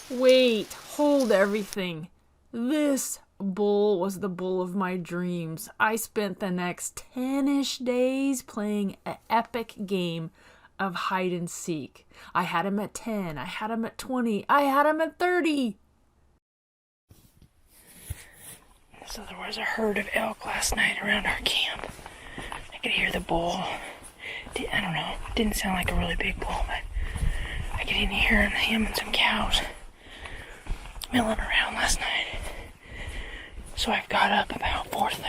Wait, hold everything. This bull was the bull of my dreams. I spent the next 10-ish days playing an epic game of hide and seek. I had him at 10, I had him at 20, I had him at 30. So there was a herd of elk last night around our camp. I could hear the bull. I don't know, it didn't sound like a really big bull, but I could even hear him and some cows milling around last night. So I've got up about 4:30,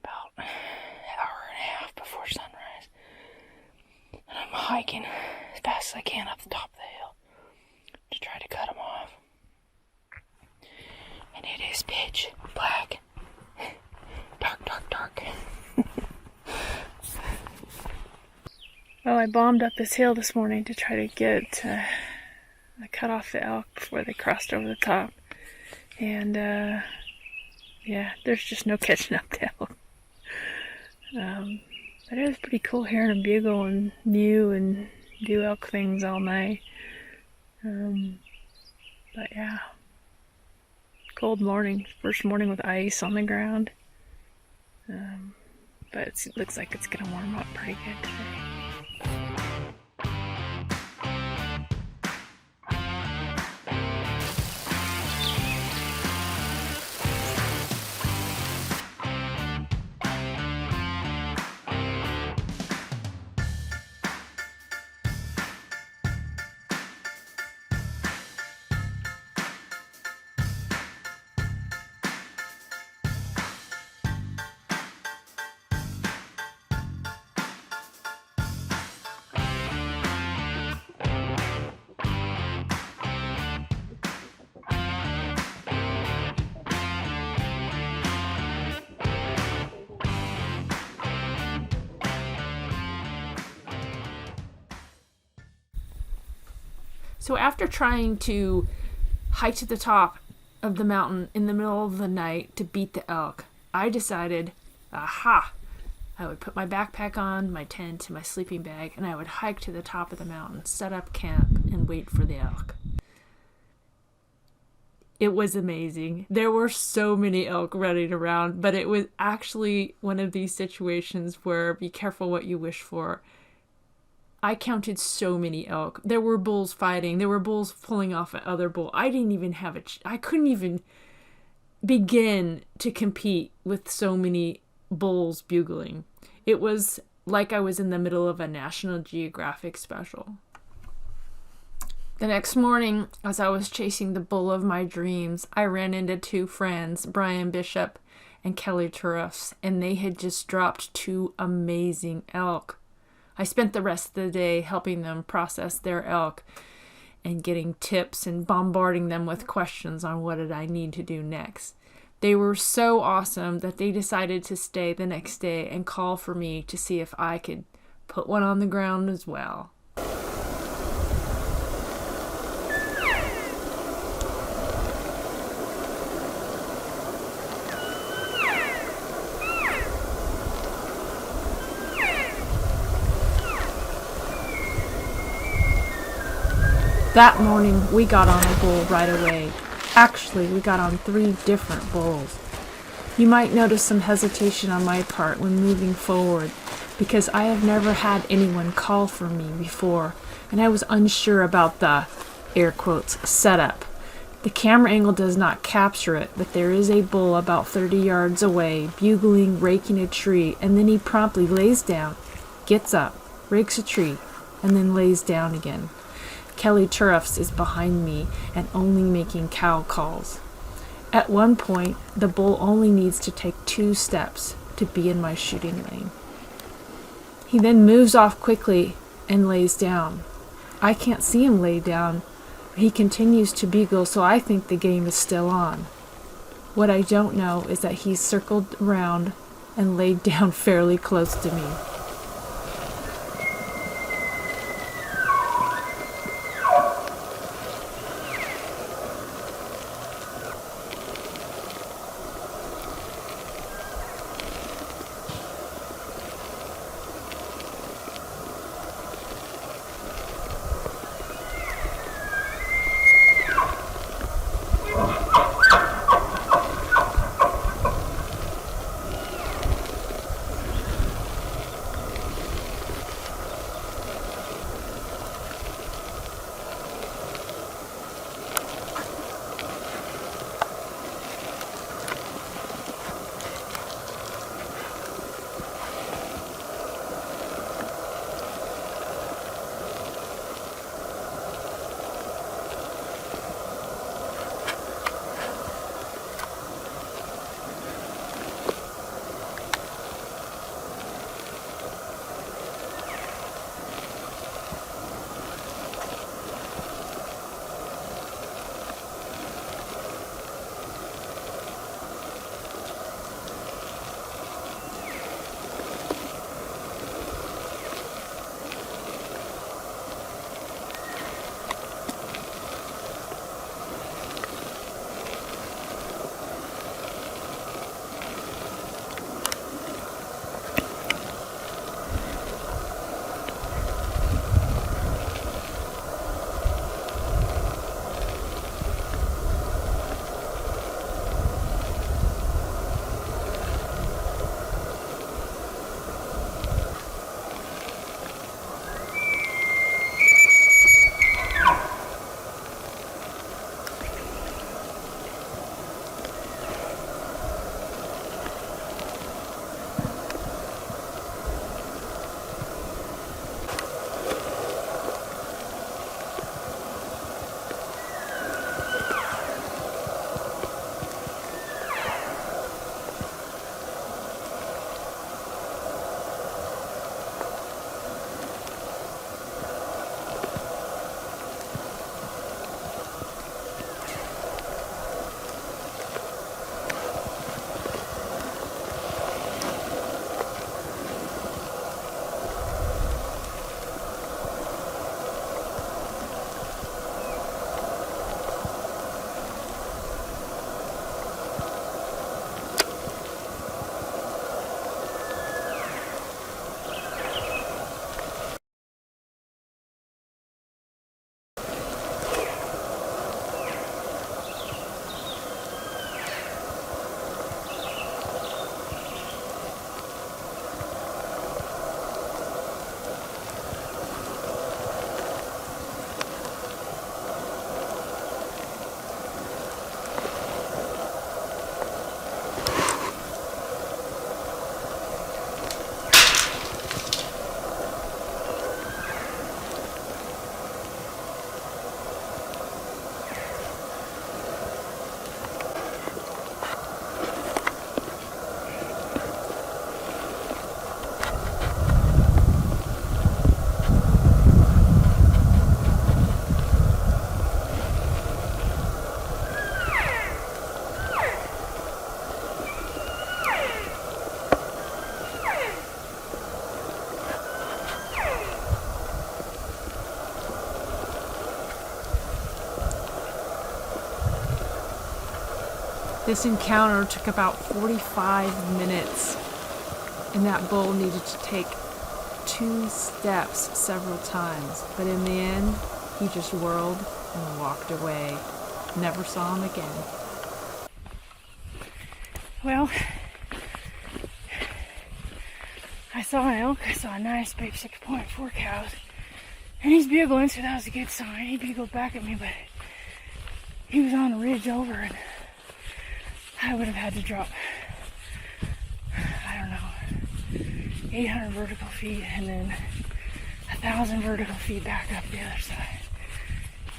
about an hour and a half before sunrise. And I'm hiking as fast as I can up the top of the hill to try to cut them off. And it is pitch black. Dark, dark, dark. Well, I bombed up this hill this morning to try to cut off the elk before they crossed over the top. And, yeah, there's just no catching up to elk. But it was pretty cool hearing them bugle and mew and do elk things all night. But yeah, cold morning, first morning with ice on the ground. But it looks like it's gonna warm up pretty good today. So after trying to hike to the top of the mountain in the middle of the night to beat the elk, I decided, I would put my backpack on, my tent, and my sleeping bag, and I would hike to the top of the mountain, set up camp, and wait for the elk. It was amazing. There were so many elk running around, but it was actually one of these situations where be careful what you wish for. I counted so many elk. There were bulls fighting. There were bulls pulling off at other bull. I didn't even have I couldn't even begin to compete with so many bulls bugling. It was like I was in the middle of a National Geographic special. The next morning, as I was chasing the bull of my dreams, I ran into two friends, Brian Bishop and Kelly Turruffs, and they had just dropped two amazing elk. I spent the rest of the day helping them process their elk and getting tips and bombarding them with questions on what did I need to do next. They were so awesome that they decided to stay the next day and call for me to see if I could put one on the ground as well. That morning, we got on a bull right away. Actually, we got on 3 different bulls. You might notice some hesitation on my part when moving forward, because I have never had anyone call for me before, and I was unsure about the, air quotes, setup. The camera angle does not capture it, but there is a bull about 30 yards away, bugling, raking a tree, and then he promptly lays down, gets up, rakes a tree, and then lays down again. Kelly Turruffs is behind me and only making cow calls. At one point, the bull only needs to take 2 steps to be in my shooting lane. He then moves off quickly and lays down. I can't see him lay down, but he continues to bugle, so I think the game is still on. What I don't know is that he's circled around and laid down fairly close to me. This encounter took about 45 minutes, and that bull needed to take 2 steps several times, but in the end, he just whirled and walked away. Never saw him again. Well, I saw an elk. I saw a nice big 6.4 cows, and he's bugling, so that was a good sign. He bugled back at me, but he was on a ridge over, and I would have had to drop, I don't know, 800 vertical feet and then 1,000 vertical feet back up the other side.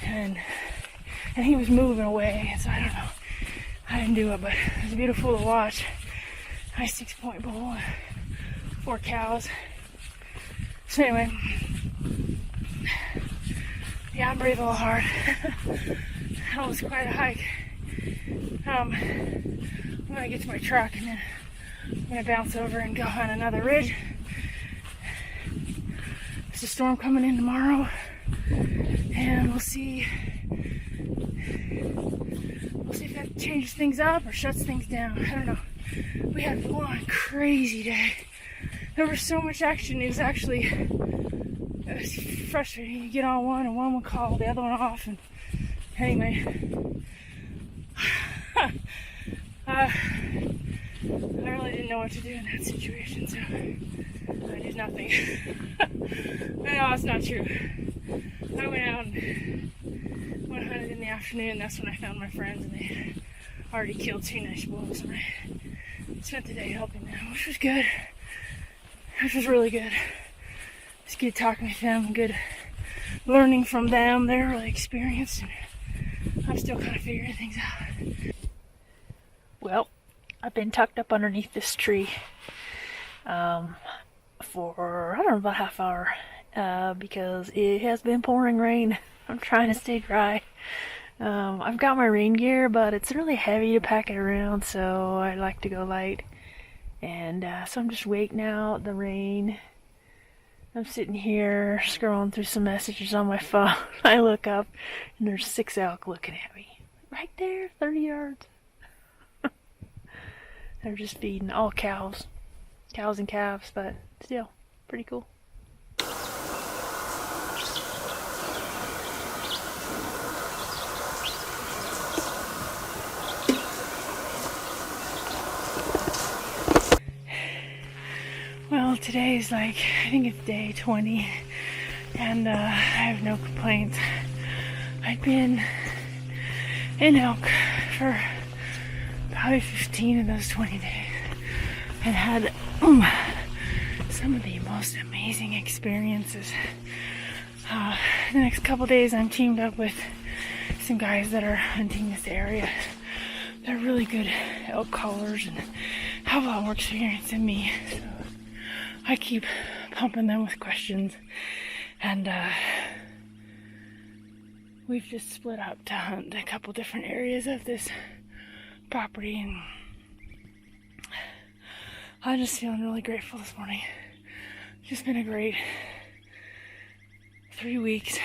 And he was moving away, so I don't know. I didn't do it, but it was beautiful to watch. Nice 6-point bull, 4 cows. So anyway, yeah, I breathed a little hard. That was quite a hike. I'm gonna get to my truck and then I'm gonna bounce over and go on another ridge. There's a storm coming in tomorrow, and we'll see if that changes things up or shuts things down. I don't know. We had one crazy day. There was so much action. It was frustrating. You get on one and one would call the other one off, and anyway. I really didn't know what to do in that situation, so I did nothing. No, it's not true. I went out and went hunting in the afternoon. That's when I found my friends, and they had already killed 2 nice bulls, and I spent the day helping them, which was good. Which was really good. It's good talking with them, good learning from them. They're really experienced, and I'm still kind of figuring things out. Well, I've been tucked up underneath this tree for, I don't know, about a half hour because it has been pouring rain. I'm trying to stay dry. I've got my rain gear, but it's really heavy to pack it around, so I like to go light. And so I'm just waiting out the rain. I'm sitting here scrolling through some messages on my phone. I look up and there's 6 elk looking at me. Right there, 30 yards. They're just feeding all cows and calves, but still pretty cool. Well, today's I think it's day 20, and I have no complaints. I've been in elk for probably 15 of those 20 days and had some of the most amazing experiences. The next couple days I'm teamed up with some guys that are hunting this area. They're really good elk callers and have a lot more experience than me. So I keep pumping them with questions, and we've just split up to hunt a couple different areas of this property, and I'm just feeling really grateful this morning. It's just been a great 3 weeks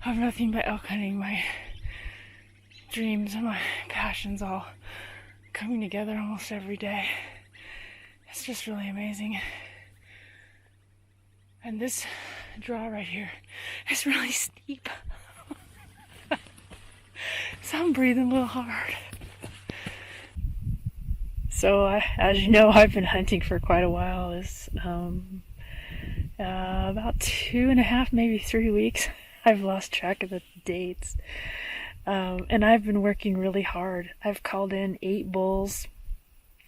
of nothing but elk hunting. My dreams and my passions all coming together almost every day. It's just really amazing. And this draw right here is really steep. So I'm breathing a little hard. So as you know, I've been hunting for quite a while. It's about 2.5, maybe 3 weeks. I've lost track of the dates. And I've been working really hard. I've called in 8 bulls.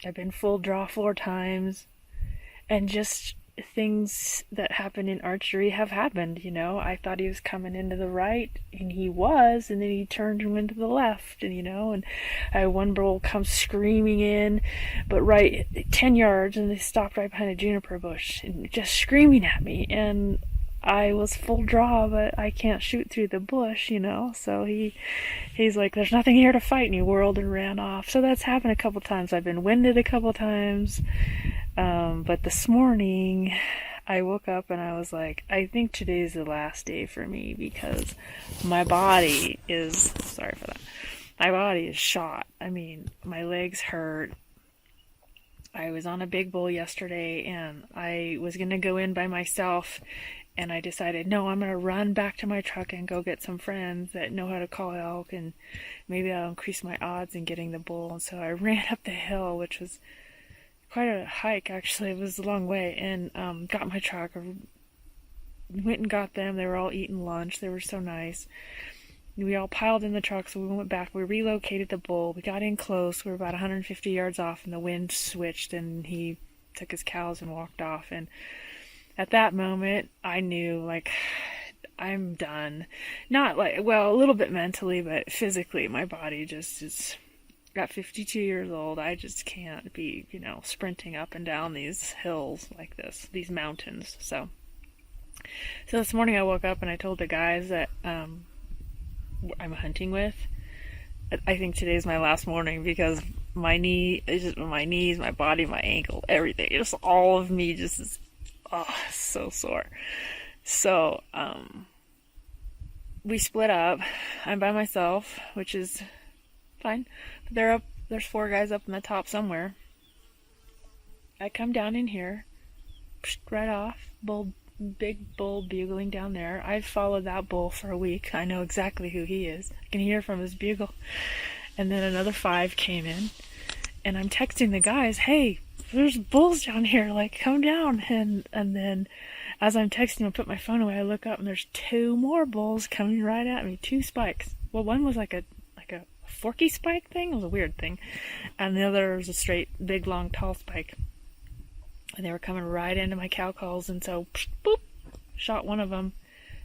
I've been full draw 4 times, and just things that happen in archery have happened, you know. I thought he was coming into the right, and he was, and then he turned and went to the left, and and I had one bull come screaming in, but right 10 yards, and they stopped right behind a juniper bush, and just screaming at me, and I was full draw, but I can't shoot through the bush, so he's like, there's nothing here to fight, and he whirled and ran off. So that's happened a couple times. I've been winded a couple times, but this morning I woke up and I was like, I think today's the last day for me, because my body is, sorry for that, My body is shot. I mean, my legs hurt. I was on a big bull yesterday and I was going to go in by myself, and I decided, no, I'm going to run back to my truck and go get some friends that know how to call elk, and maybe that'll increase my odds in getting the bull. And so I ran up the hill, which was quite a hike actually. It was a long way, and got my truck, went and got them. They were all eating lunch. They were so nice. We all piled in the truck, so we went back. We relocated the bull. We got in close. We were about 150 yards off, and the wind switched, and he took his cows and walked off. And at that moment, I knew, like, I'm done. Not like, well, a little bit mentally, but physically, my body just is, at 52 years old, I just can't be, sprinting up and down these hills like this, these mountains. So this morning I woke up and I told the guys that, I'm hunting with, I think today's my last morning, because my knees, my body, my ankle, everything, just all of me just is, so sore. So, we split up. I'm by myself, which is fine. But there's 4 guys up in the top somewhere. I come down in here, right off, big bull bugling down there. I've followed that bull for a week. I know exactly who he is. I can hear from his bugle. And then another 5 came in, and I'm texting the guys, hey, there's bulls down here, like, come down. And then as I'm texting, I put my phone away, I look up and there's 2 more bulls coming right at me, 2 spikes. Well, one was like a forky spike thing. It was a weird thing. And the other was a straight, big, long, tall spike. And they were coming right into my cow calls, and so, boop, shot one of them.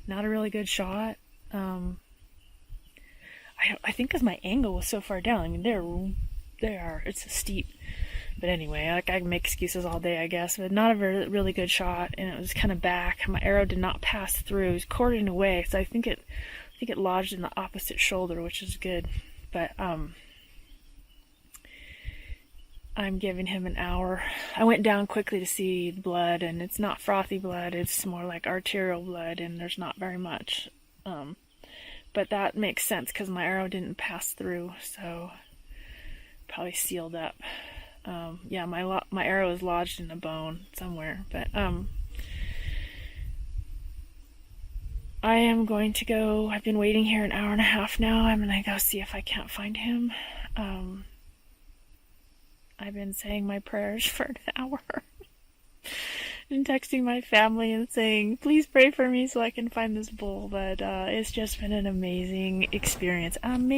Not a really good shot. I think because my angle was so far down. I mean, it's steep. But anyway, I can make excuses all day, I guess. But not a really good shot, and it was kind of back. My arrow did not pass through. It was cordoned away, so I think it lodged in the opposite shoulder, which is good. But I'm giving him an hour. I went down quickly to see the blood, and it's not frothy blood. It's more like arterial blood, and there's not very much. But that makes sense because my arrow didn't pass through, so probably sealed up. Yeah, my arrow is lodged in a bone somewhere. But I am going to go. I've been waiting here an hour and a half now. I'm going to go see if I can't find him. I've been saying my prayers for an hour and texting my family and saying, please pray for me so I can find this bull. But it's just been an amazing experience. And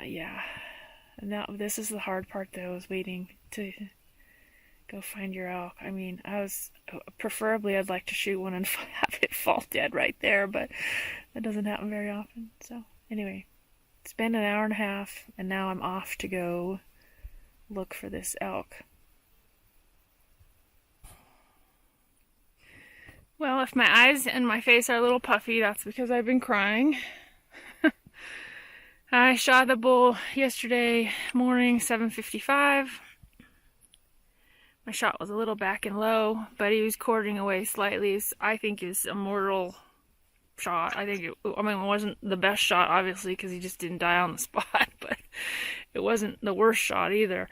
yeah. Now this is the hard part, though, is waiting to go find your elk. I mean, preferably I'd like to shoot one and have it fall dead right there, but that doesn't happen very often. So anyway, it's been an hour and a half, and now I'm off to go look for this elk. Well, if my eyes and my face are a little puffy, that's because I've been crying. I shot the bull yesterday morning, 7:55. My shot was a little back and low, but he was quartering away slightly. I think it was a mortal shot. It wasn't the best shot, obviously, because he just didn't die on the spot, but it wasn't the worst shot either.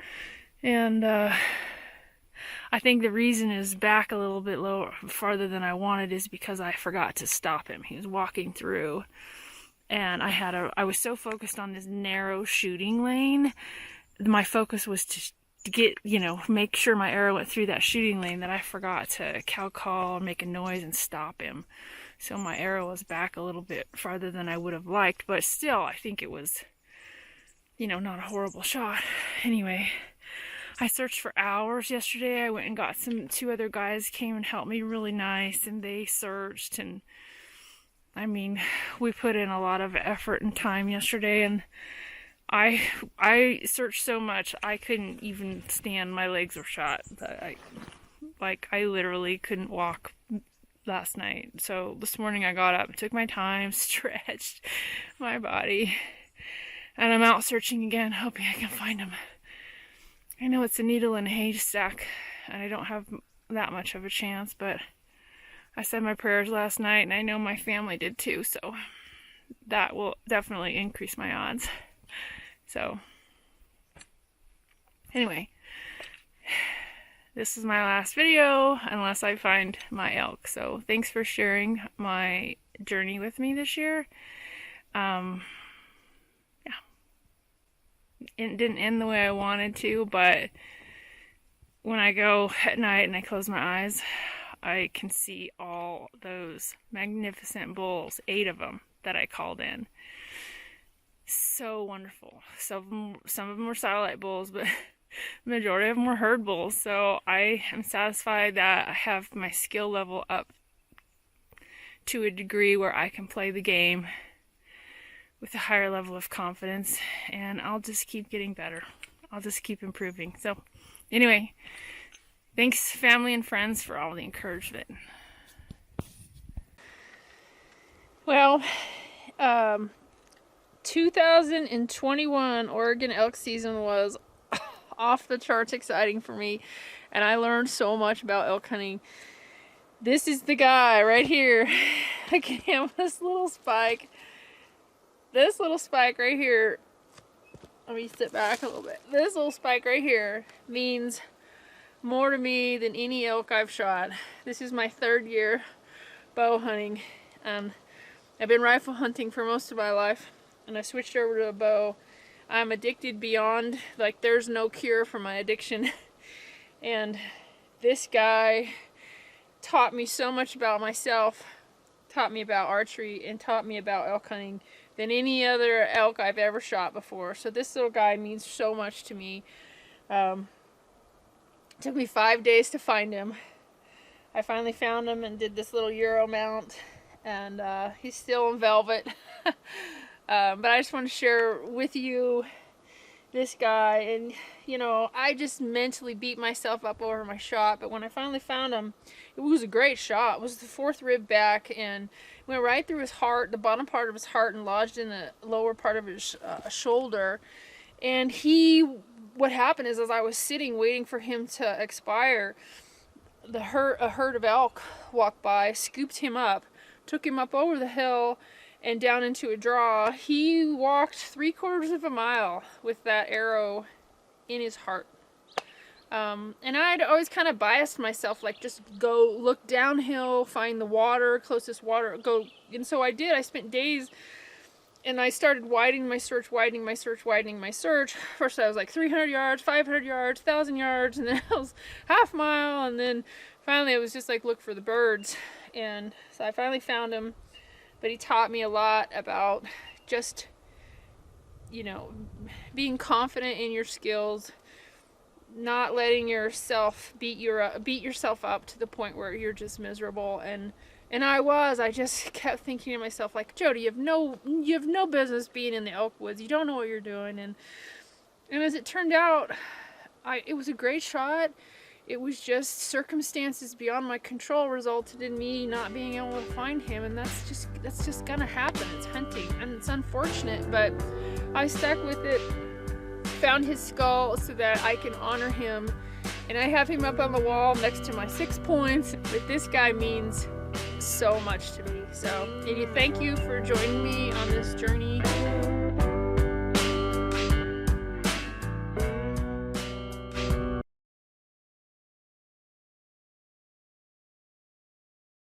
And I think the reason is back a little bit farther than I wanted is because I forgot to stop him. He was walking through, and I was so focused on this narrow shooting lane. My focus was to get, make sure my arrow went through that shooting lane, that I forgot to cow call and make a noise and stop him. So my arrow was back a little bit farther than I would have liked, but still, I think it was, not a horrible shot. Anyway, I searched for hours yesterday. I went and got 2 other guys came and helped me really nice, and they searched, and I mean, we put in a lot of effort and time yesterday, and I searched so much I couldn't even stand. My legs were shot. I literally couldn't walk last night. So this morning I got up, took my time, stretched my body, and I'm out searching again, hoping I can find him. I know it's a needle in a haystack, and I don't have that much of a chance, but I said my prayers last night, and I know my family did too, so that will definitely increase my odds. So, anyway, this is my last video unless I find my elk. So, thanks for sharing my journey with me this year. Yeah. It didn't end the way I wanted to, but when I go at night and I close my eyes, I can see all those magnificent bulls, 8 of them that I called in. So wonderful. Some of them were satellite bulls, but the majority of them were herd bulls. So I am satisfied that I have my skill level up to a degree where I can play the game with a higher level of confidence, and I'll just keep getting better. I'll just keep improving. So anyway, thanks family and friends for all the encouragement. Well, 2021 Oregon elk season was off the charts exciting for me, and I learned so much about elk hunting. This is the guy right here. Look at him, this little spike. This little spike right here, let me sit back a little bit. This little spike right here means more to me than any elk I've shot. This is my 3rd year bow hunting. I've been rifle hunting for most of my life, and I switched over to a bow. I'm addicted beyond, like, there's no cure for my addiction. And this guy taught me so much about myself, taught me about archery, and taught me about elk hunting than any other elk I've ever shot before. So this little guy means so much to me. It took me 5 days to find him. I finally found him and did this little Euro mount, and he's still in velvet. But I just want to share with you this guy, and you know, I just mentally beat myself up over my shot, but when I finally found him, it was a great shot. It was the 4th rib back and went right through his heart, the bottom part of his heart, and lodged in the lower part of his shoulder. And what happened is, as I was sitting waiting for him to expire, a herd of elk walked by, scooped him up, took him up over the hill and down into a draw. He walked 3/4 of a mile with that arrow in his heart. And I'd always kind of biased myself, like, just go look downhill, find the water, closest water, go. And so I did. I spent days, and I started widening my search. First I was like 300 yards, 500 yards, 1,000 yards, and then I was half mile, and then finally it was just like, look for the birds. And so I finally found him. But he taught me a lot about just, you know, being confident in your skills, not letting yourself beat yourself up to the point where you're just miserable. And I just kept thinking to myself, like, Jody, you have no business being in the elk woods. You don't know what you're doing. And as it turned out, it was a great shot. It was just circumstances beyond my control resulted in me not being able to find him, and that's just gonna happen. It's hunting, and it's unfortunate, but I stuck with it, found his skull so that I can honor him, and I have him up on the wall next to my 6 points. But this guy means so much to me. So thank you for joining me on this journey.